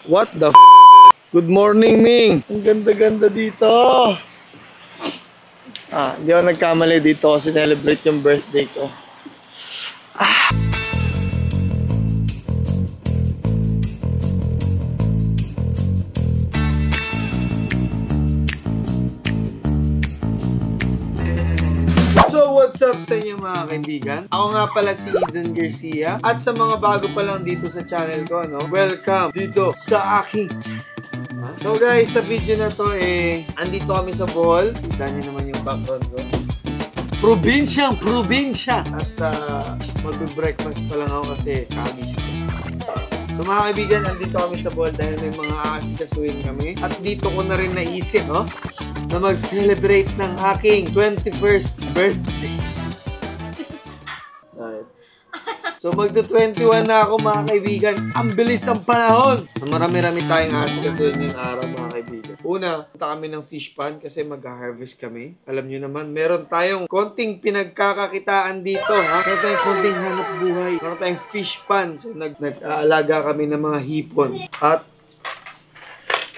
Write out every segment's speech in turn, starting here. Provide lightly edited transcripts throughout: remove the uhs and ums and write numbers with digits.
What the Good morning, Ming! Ang ganda-ganda dito! Hindi ako nagkamali dito kasi celebrate yung birthday ko. So, what's up sa inyo mga kaibigan? Ako nga pala si Eden Garcia. At sa mga bago pa lang dito sa channel ko, welcome dito sa aking So guys, sa video na to andito kami sa Bohol. Kita nyo naman yung background ko. Probinsya! At mag-breakfast pa lang ako kasi kagising ko. So mga kaibigan, andito kami sa Bohol dahil may mga aasikasuhin kami. At dito ko na rin naisip, na mag-celebrate ng aking 21st birthday. So magto-21 na ako mga kaibigan. Ang bilis ng panahon! So marami-rami tayong aasikasuhin ngayong araw mga kaibigan. Una, punta kami ng fish pond kasi mag-harvest kami. Alam nyo naman, meron tayong konting pinagkakakitaan dito. Meron tayong konting hanap buhay. Meron tayong fish pond. So nag-aalaga kami ng mga hipon. At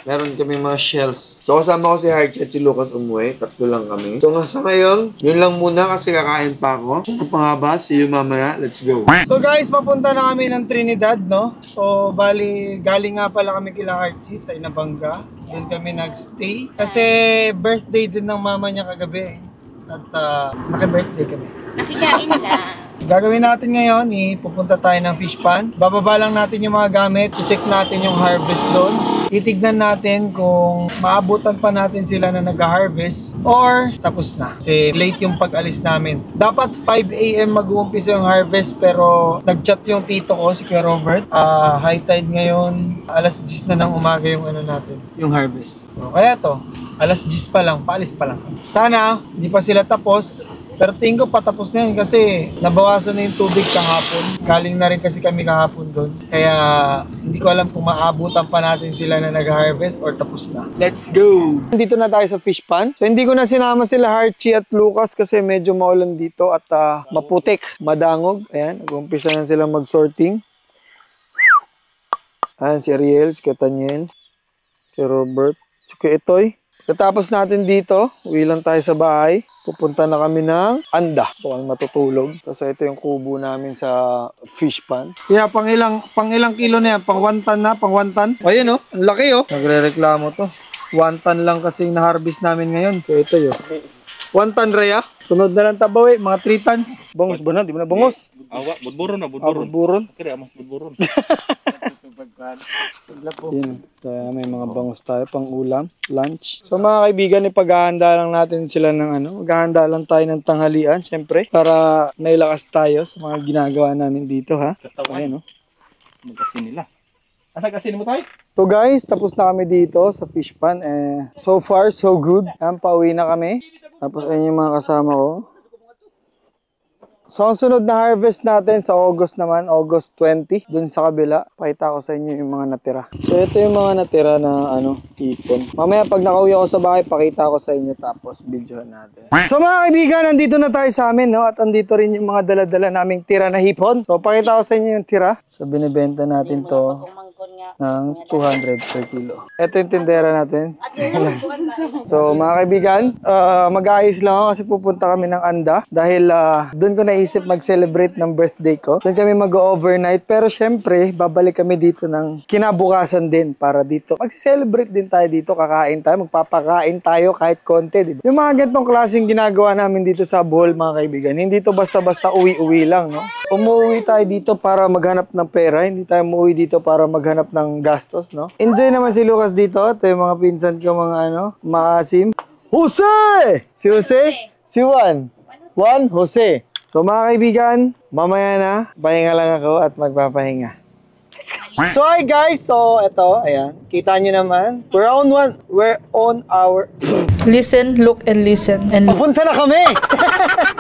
meron kami mga shells. So kasama ko si Hardy at si Lucas umuwi. Tatlo lang kami. So sa ngayon, yun lang muna kasi kakain pa ako. Ano pa nga ba? See you mamaya. Let's go. So guys, papunta na kami ng Trinidad, So bali, galing nga pala kami kila Hardy sa Inabanga. Doon kami nagstay. Kasi birthday din ng mama niya kagabi. At naka-birthday kami. Nakikain lang. Gagawin natin ngayon, pupunta tayo ng fish pond. Bababa lang natin yung mga gamit. Check natin yung harvest doon. Titignan natin kung maabutan pa natin sila na nag-harvest or tapos na. Kasi late yung pag-alis namin. Dapat 5 AM mag-uumpisa yung harvest pero nag-chat yung tito ko, si Kuya Robert. High tide ngayon. Alas 10 na ng umaga yung natin, yung harvest. So, kaya to, alas 10 pa lang, paalis pa lang. Sana, hindi pa sila tapos. Pero tingin ko patapos na yun kasi nabawasan na yung tubig kahapon. Galing na rin kasi kami kahapon doon. Kaya hindi ko alam kung maabutan pa natin sila na nag-harvest or tapos na. Let's go! Dito na tayo sa fish pond. So hindi ko na sinama sila Hardy at Lucas kasi medyo maulan dito at maputik, madangog. Ayan, nag-umpisa na silang mag-sorting. Ayan, si Ariel, si Kataniel, si Robert, si Etoy. Katapos natin dito, uwi lang tayo sa bahay. Pupunta na kami ng Anda. Ito kami matutulog. Kasi ito yung kubo namin sa fish pond. Kaya pang ilang kilo na yan? Pang 1 ton na? Pang 1 ton? Ayan ang laki Nagre-reklamo to. 1 ton lang kasing na-harvest namin ngayon. So ito 1 ton Rhea. Sunod na lang tabawi, mga 3 tons. Bangos ba na? Di mo na bangos? Awa, budburon na, budburon. Kaya mas budburon. Yan. Kaya may mga bangus tayo pang ulam, lunch. So mga kaibigan, ipaghahanda lang natin sila ng maghahanda lang tayo ng tanghalian, syempre, para may lakas tayo sa mga ginagawa namin dito, ha? Ayan, Magasin nila. Asa gasin mo tayo? So guys, tapos na kami dito sa fish pond. So far, so good. Pauwi na kami. Tapos ayun yung mga kasama ko. So, ang sunod na harvest natin sa August naman, August 20, dun sa kabila. Pakita ko sa inyo yung mga natira. So, ito yung mga natira na, hipon. Mamaya, pag nakauwi ako sa bahay, pakita ko sa inyo tapos videohan natin. So, mga kaibigan, nandito na tayo sa amin, At andito rin yung mga dala-dala naming tira na hipon. So, pakita ko sa inyo yung tira. So, binibenta natin to ng 200 per kilo. Ito yung tindera natin. So, mga kaibigan, mag-aayos lang ako kasi pupunta kami ng Anda. Dahil doon ko naisip mag-celebrate ng birthday ko. Doon kami mag-overnight. Pero syempre, babalik kami dito ng kinabukasan din para dito. Mag-celebrate din tayo dito, kakain tayo, magpapakain tayo kahit konti. Diba? Yung mga ganitong klaseng ginagawa namin dito sa Bohol, mga kaibigan. Hindi to basta-basta uwi-uwi lang, Umuwi tayo dito para maghanap ng pera. Hindi tayo umuwi dito para maghanap ng gastos, Enjoy naman si Lucas dito. Ito yung mga pinsan ko, mga maasim. Jose! Si Jose? Si Juan. Juan, Jose. So mga kaibigan, mamaya na, pahinga lang ako at magpapahinga. So hi guys, so ito, ayan, kita nyo naman. We're on our... Listen, look, and listen. And Papunta na kami!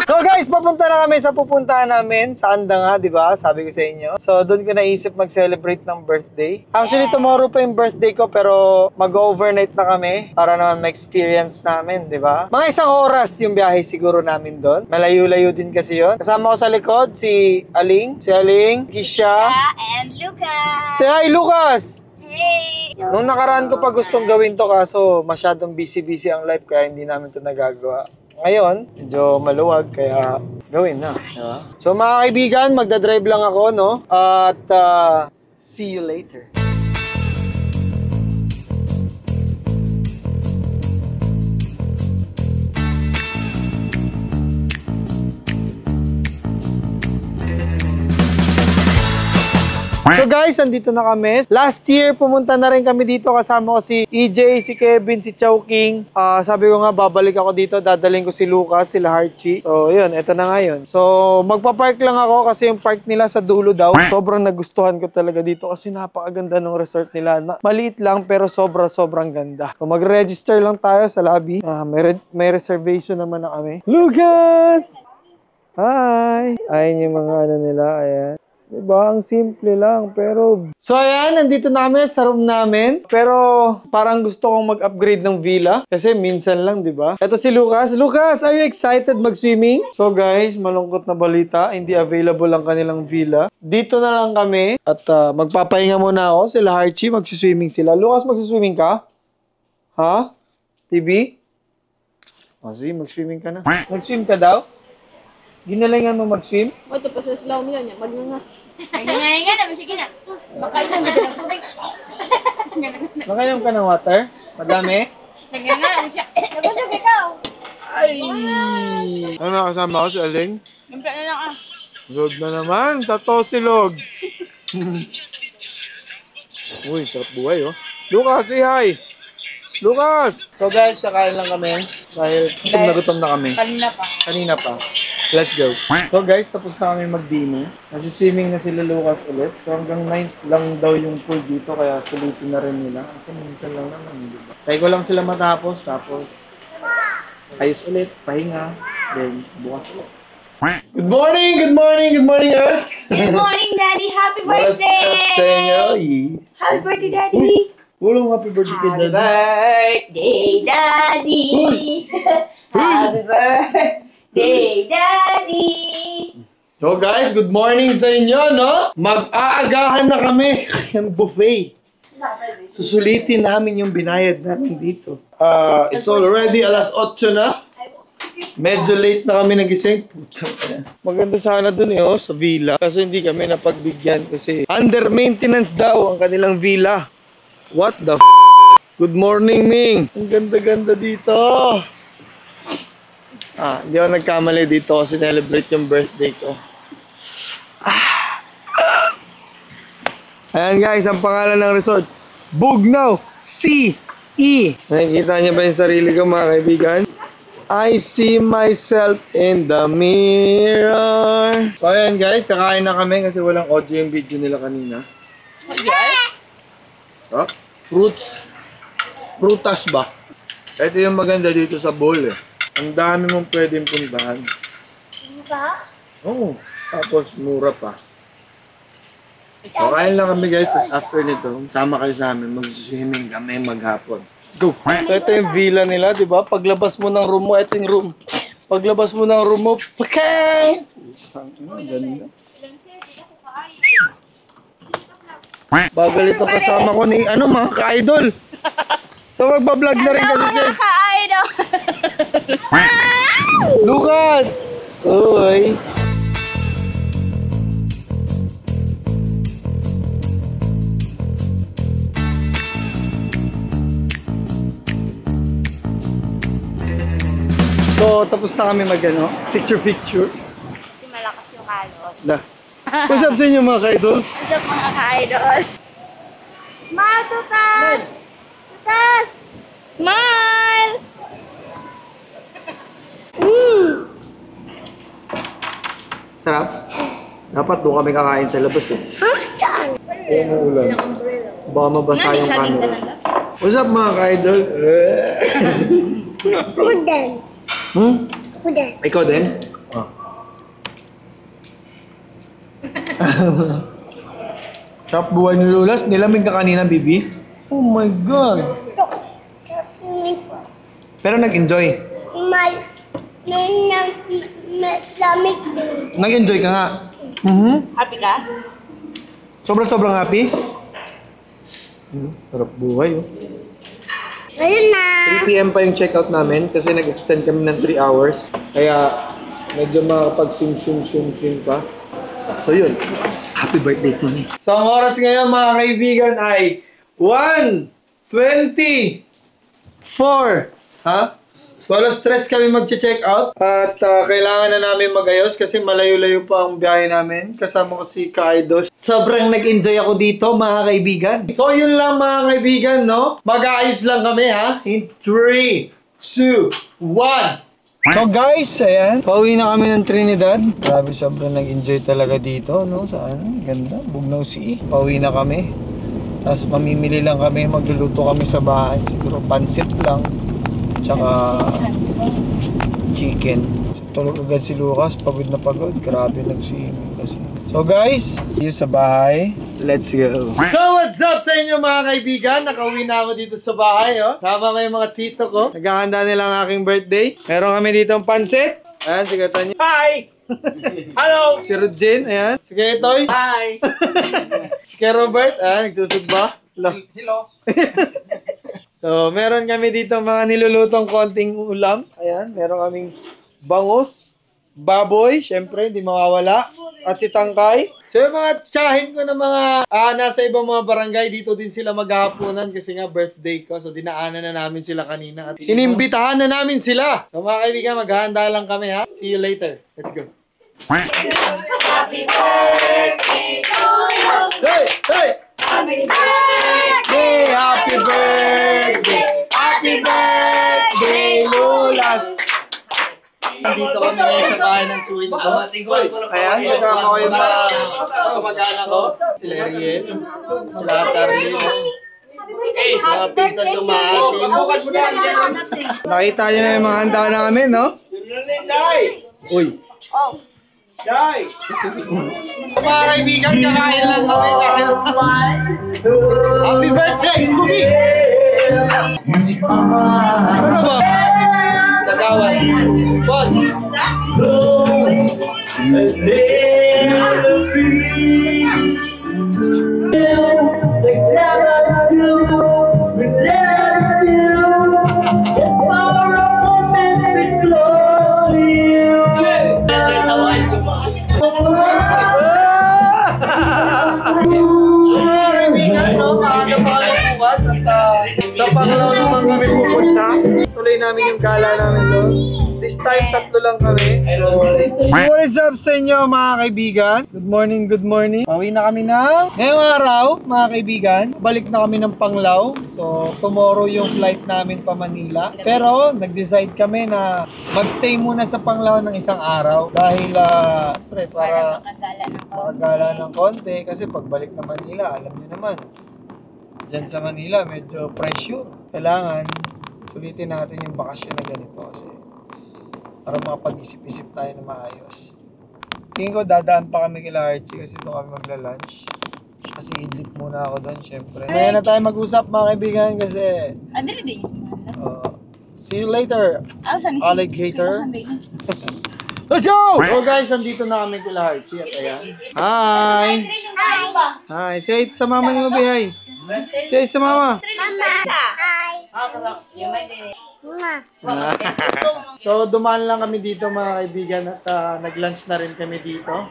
So guys, papunta na kami sa pupuntahan namin sa Anda nga, di ba? Sabi ko sa inyo. So doon ko naisip mag-celebrate ng birthday. Actually, tomorrow pa yung birthday ko, pero mag-overnight na kami para naman ma-experience namin, di ba? Mga 1 oras yung biyahe siguro namin doon. Malayo-layo din kasi yon. Kasama ko sa likod si Aling, Kisha, And Lucas! Say hi, Lucas! Hey! Nung nakaraan ko pa gustong gawin to kaso masyadong busy-busy ang life kaya hindi namin to nagagawa. Ngayon, medyo maluwag kaya gawin na. Diba? So mga kaibigan, magdadrive lang ako, no? At see you later. So guys, andito na kami. Last year, pumunta na rin kami dito. Kasama ko si EJ, si Kevin, si Chowking. Sabi ko nga, babalik ako dito. Dadaling ko si Lucas, sila Harchie. So, yun. Eto na ngayon. So, magpa-park lang ako kasi yung park nila sa dulo daw. Sobrang nagustuhan ko talaga dito kasi napakaganda ng resort nila. Maliit lang pero sobrang ganda. So, mag-register lang tayo sa lobby. May reservation naman na kami. Lucas! Hi! Ayan yung mga ano nila. Ayan. Diba? Ang simple lang, pero... So, ayan, nandito namin sa room namin. Pero, parang gusto kong mag-upgrade ng villa. Kasi minsan lang, diba? Ito si Lucas. Lucas, are you excited mag-swimming? So, guys, malungkot na balita. Hindi available ang kanilang villa. Dito na lang kami. At magpapahinga muna ako. Sila Harchie, magsiswimming sila. Lucas, magsiswimming ka? Ha? TV? Sige, mag-swimming ka na. Mag-swim ka daw? Ginalingan mo mag-swim? O, ito pa sa slow mo yan. Mag-nga. Nga naman, sige na. Makainom ka ng tubig. Makainom ka ng water? Madami? Naganga lang siya. Nabusog ikaw. Ay! Ano nakasama ko si Aling? Numpla na lang ah. Log na naman, sa tosilog. Uy, sarap buhay oh. Lucas, say hi! Lucas! So guys, sakain lang kami. Dahil gutom na kami. Kanina pa. Let's go. So guys, tapos na kami mag-dinner. Nasi-swimming na sila Lucas ulit. So hanggang 9 lang daw yung pool dito, kaya sulitin na rin nila. Kasi minsan lang naman, di ba? Kaya ko lang sila matapos, tapos ayos ulit, pahinga, then bukas ulit. Good morning! Good morning! Good morning, Earth! Good morning, Daddy. Happy What's birthday! up sa inyo? Happy birthday, Daddy. Walang happy birthday kay Happy Daddy. birthday, Daddy. Happy birthday, Daddy. So guys, good morning sa inyo, no? Mag-aagahan na kami ng buffet. Susulitin namin yung binayad namin dito. It's already alas 8 na. Medyo late na kami nagising. Maganda sana dun eh, oh, sa villa. Kasi hindi kami napagbigyan kasi under maintenance daw ang kanilang villa. What the f***? Good morning, Ming. Ang ganda-ganda dito. Hindi ako nagkamali dito kasi celebrate yung birthday ko. Ayan guys, ang pangalan ng resort. Bugnaw C.E. Nakikita niyo ba yung sarili ko mga kaibigan? I see myself in the mirror. So ayan guys, kakain na kami kasi walang audio yung video nila kanina. Huh? Fruits. Prutas ba? Ito yung maganda dito sa bowl eh. Ang dami mong pwedeng puntahan. Oo. Tapos mura pa. So, kain lang kami guys. Tapos after nito, sama kayo sa amin. Mag-swimming kami maghapon. Let's go. So, ito yung villa nila, di ba? Paglabas mo ng room mo, ito yung room. Paglabas mo ng room mo, pakay! Ganda. Bagal itong kasama ko ni, mga ka-idol. So, magbablog na rin kasi siya. Ka-idol. Lucas! Uy! So, tapos na kami picture. Kasi malakas yung kalot. What's up sa inyo mga ka-idol? What's up mga ka-idol? Smile, Tutas! Tutas! Smile! Sarap? Dapat doon kami kakain sa labas eh. Umuulan. Baka mabasa yung camera. What's up mga ka-idol? Ako din. Ako din. Ikaw din? Sarap buhay ni Lulas. Nilamig ka kanina, Bibi. Oh my God. Ito. Sa swimming pool. Pero nag-enjoy. Lamig din. Nag-enjoy ka nga. Happy ka? Sobrang happy? Sarap buhay, oh. Ayun na. 3 p.m. pa yung checkout namin kasi nag-extend kami ng 3 hours. Kaya medyo makakapag-swim pa. So yun. Happy birthday to me. So ang oras ngayon mga kaibigan ay 1:24. Ha? So alas 3 kami mag-check out at kailangan na namin mag-ayos kasi malayo-layo pa ang biyahe namin. Kasama ko si Kaido. Sobrang nag-enjoy ako dito mga kaibigan. So yun lang mga kaibigan, no? Mag-aayos lang kami ha. In 3, 2, 1. So guys, ayan. Pauwi na kami ng Trinidad. Grabe, sobrang nag-enjoy talaga dito, no? Sa ano? Ganda. Bugnaw Sea. Pauwi na kami. Tapos mamimili lang kami. Magluluto kami sa bahay. Siguro pansit lang. Tsaka chicken. So, tulog agad si Lucas. Pagod na pagod. Grabe nag-swimming kasi. So guys, dito sa bahay. Let's go. So what's up sa inyo mga kaibigan? Nakauwi na ako dito sa bahay. Oh. Sama ko yung mga tito ko. Naghahanda nila ang aking birthday. Meron kami dito ang pansit. Ayan, si Katanya. Hi! Hello! Si Rudjin. Ayan. Si Ketoy. Hi! Si Kuya Robert. Ayan, nagsusugba. Hello. So, meron kami dito mga nilulutong konting ulam. Ayan, meron kaming bangus, baboy, syempre, hindi mawawala. At si Tangkay. So, yung mga tsahin ko na mga nasa ibang mga barangay, dito din sila maghahaponan kasi nga birthday ko. So, dinaanan na namin sila kanina. At inimbitahan na namin sila. So, mga kaibigan, maghahanda lang kami ha. See you later. Let's go. Happy birthday to you. Hey! Hey! Happy birthday. Happy birthday! Happy birthday, Lulas! Nandito kami ngayon sa bahay ng Chuis ko. Ayan, kasama ko yung mga kamag-anak ko. Sila Ariel, sila Carlin, mga pinsan ko maasim. Nakita niyo na yung mga handa namin, no? Uy! Mga kaibigan, kakain lang kami dahil happy birthday to me! Ano ba? Kagawan. One. Sa Panglao naman kami pupunta. Tuloy namin yung gala namin doon. This time, 3 lang kami. So, what is up sa inyo mga kaibigan? Good morning, good morning. Pauwi na kami na. Ngayong araw, mga kaibigan, balik na kami ng Panglao. So, tomorrow yung flight namin pa Manila. Pero, nag-decide kami na magstay muna sa Panglao ng isang araw. Dahil, para makagala ng konti. Kasi pagbalik na Manila, alam niyo naman, dyan sa Manila, medyo pressure. Kailangan sulitin natin yung bakasyon na ganito kasi para makapag-isip-isip tayo na maayos. Tingin ko dadaan pa kami kila Archie kasi doon kami magla-lunch. Kasi idlip muna ako doon, syempre. Maya na tayo mag-usap mga kaibigan kasi... Dili din yung sumahan. See you later, alligator. Let's go! So guys, andito na kami kila Archie at ayan. Hi! Hi! Say it sa mama ni Mabi, hi! Say it sa mama! So dumaan lang kami dito mga kaibigan at nag-lunch na rin kami dito.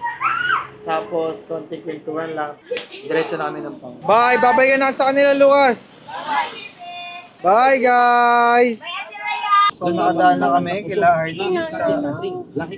Tapos konting kwentuhan lang. Diretso namin ng pang. Bye! Babay ka na sa kanila, Lucas! Bye guys! So nakadaan na kami kila Archie sa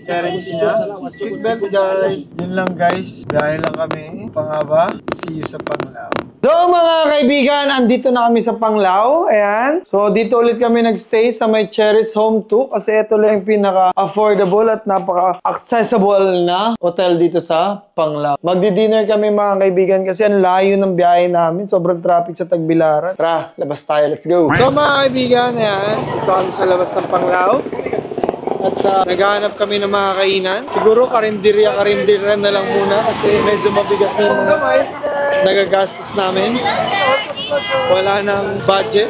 parents niya. Seatbelt guys! Yun lang guys. Dahil lang kami. Pangaba. See you sa Panglao. So mga kaibigan, andito na kami sa Panglao. Ayan. So dito ulit kami nagstay sa may Cherries Home 2 kasi ito lang yung pinaka-affordable at napaka-accessible na hotel dito sa Panglao. Magdi-dinner kami mga kaibigan kasi ang layo ng biyahe namin. Sobrang traffic sa Tagbilaran. Tara, labas tayo. Let's go. So mga kaibigan, ayan. Ito kami sa labas ng Panglao. At naghahanap kami ng mga kainan. Siguro karinderya na lang muna kasi medyo mabigat na yung mga kamay. Nagagastos namin. Wala nang budget.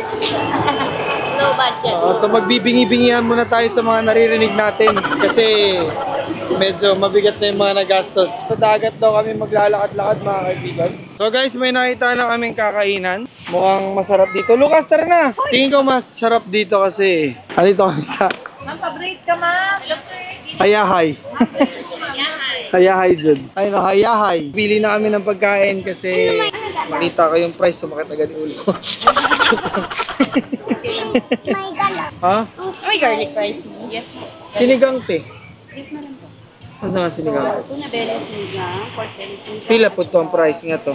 No budget. So magbibingi-bingihan muna tayo sa mga naririnig natin kasi medyo mabigat na yung mga nagastos. Sa dagat daw kami maglalakad-lakad mga kaibigan. So guys, may nakita na kaming kakainan. Mukhang masarap dito. Lucas, tara na! Tingin ko masarap dito kasi. Dito kami sa Ma'am, paborito ka, ma'am. Hayahay. Hayahay dyan. Ayun, hayahay. Pili na kami ng pagkain kasi makita ko yung price, sumakit agad yung ulo ko. May galaw. Ha? May garlic rice mo. Yes po. Sinigang te. Yes, madam po. Ano nga sinigang? Tuna belly sinigang, pork belly sinigang. Pila po to ang price nga to.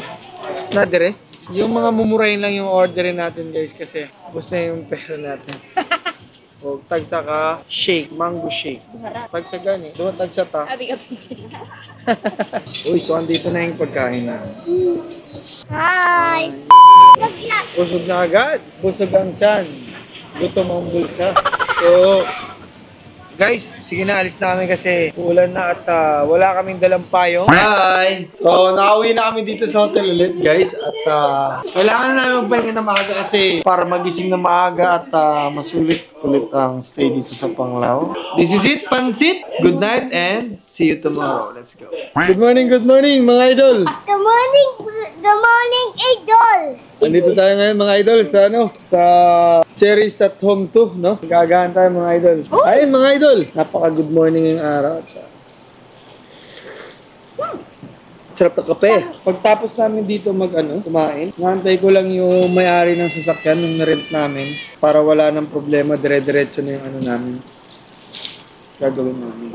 Nadire? Yung mga mumurahin lang yung orderin natin guys kasi bus na yung pera natin. O, tagsa ka, shake, mango shake. Tagsa gani, doon tagsa ta. Abi ka po sila. Uy, so andito na yung pagkain na. Hi! Busog na agad. Busog ang tiyan. Gutom ang bulsa. So, guys, sige na, alis na kami kasi ulan na at wala kaming dalang payong. Hi! So, nakauwi na kami dito sa hotel ulit, guys. At kailangan na namin magpahinga na maaga kasi para magising na maaga at masulit ulit ang stay dito sa Panglao. This is it, Pansit! Good night and see you tomorrow. Let's go. Good morning, mga idol! Good morning, Idol! Andito tayo ngayon mga idol sa sa series at home 2, no? Gagahan tayo mga idol. Ayun mga idol, napaka good morning yung araw. Sarap na kape. Pagtapos namin dito kumain, nantay ko lang yung may-ari ng sasakyan nung na-rent namin para wala nang problema, dire-diretso na yung namin. Gagawin namin.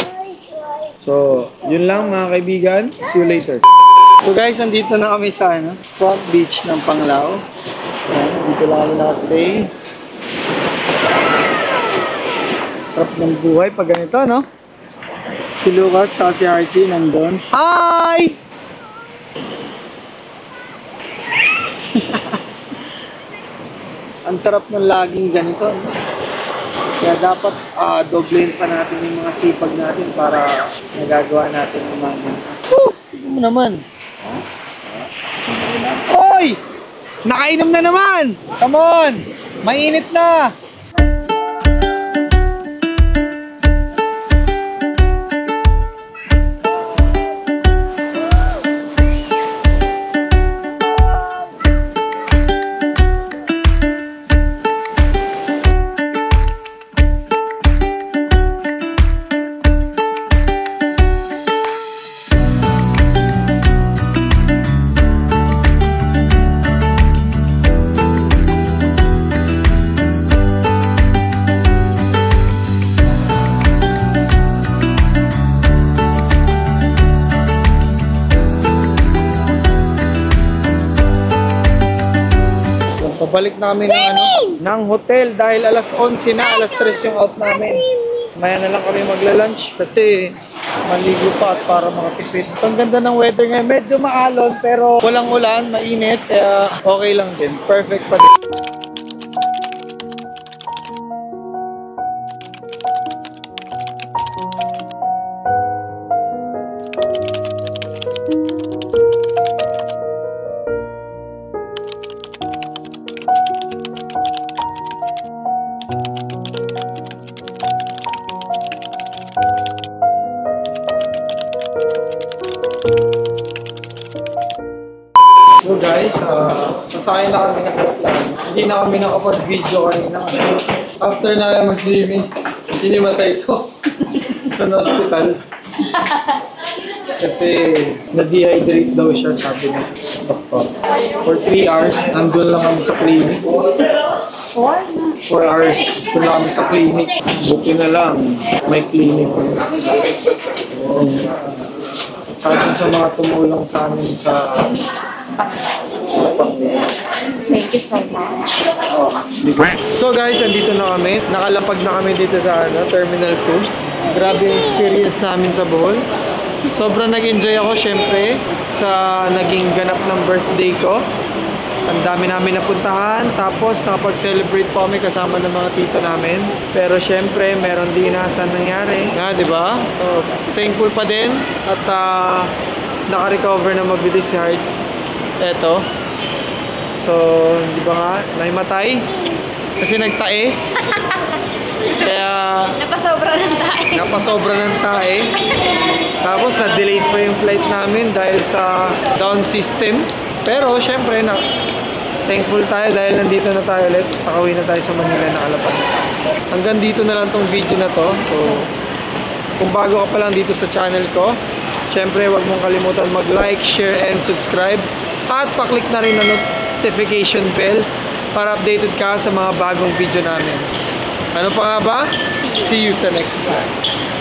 So, yun lang mga kaibigan. See you later. So guys, nandito na kami sa front beach ng Panglao. Ayan, dito lang kami nakastay. Sarap ng buhay pag ganito, no? Si Lucas at si Archie nandun. Hi! Ang sarap ng laging ganito, no? Kaya dapat doblein pa natin yung mga sipag natin para nagagawa natin yung mga tignan mo naman. Hoy! Nakainom na naman! Come on! Mainit na! Pabalik namin ng hotel dahil alas 11 na, alas 3 yung out namin. Maya na lang kami magla-lunch kasi maligo pa at para makatipid. Ang ganda ng weather ngayon, medyo maalon pero walang ulan, mainit, kaya okay lang din. Perfect pa din. So guys, masakay na kami ng aeroplano. Hindi na kami nakapag-video kanina kasi after na mag-swimming, hinimatay ko sa hospital. Kasi na-dehydrate daw siya, sabi ng doktor. For 3 hours, nandun lang kami sa clinic. 4 hours, nandun lang kami sa clinic. Buti na lang, may clinic. Sabi sa mga tumulong sa amin sa Thank you so much. So guys, andito na kami. Nakalapag na kami dito sa Terminal 2. Grabe yung experience namin sa Bohol. Sobrang nag-enjoy ako syempre sa naging ganap ng birthday ko. Ang dami namin napuntahan. Tapos nakapag-celebrate po kami kasama ng mga tito namin. Pero syempre, meron din inaasang nangyari. Nga, di ba? So, thankful pa din. At naka-recover na mabilis si Heart. Eto. So, di ba nga, naimatay. Kasi nagtae. Kaya Napasobra ng tayo. napasobra ng tae. Tapos na-delayed pa yung flight namin dahil sa down system. Pero syempre thankful tayo dahil nandito na tayo ulit. Nakauwi na tayo sa Manila, nakalapad na tayo. Hanggang dito na lang tong video na to. So kung bago ka pa lang dito sa channel ko, syempre huwag mong kalimutan mag-like, share, and subscribe. At paklik na rin ang notification bell para updated ka sa mga bagong video namin. Ano pa nga ba? See you sa next vlog.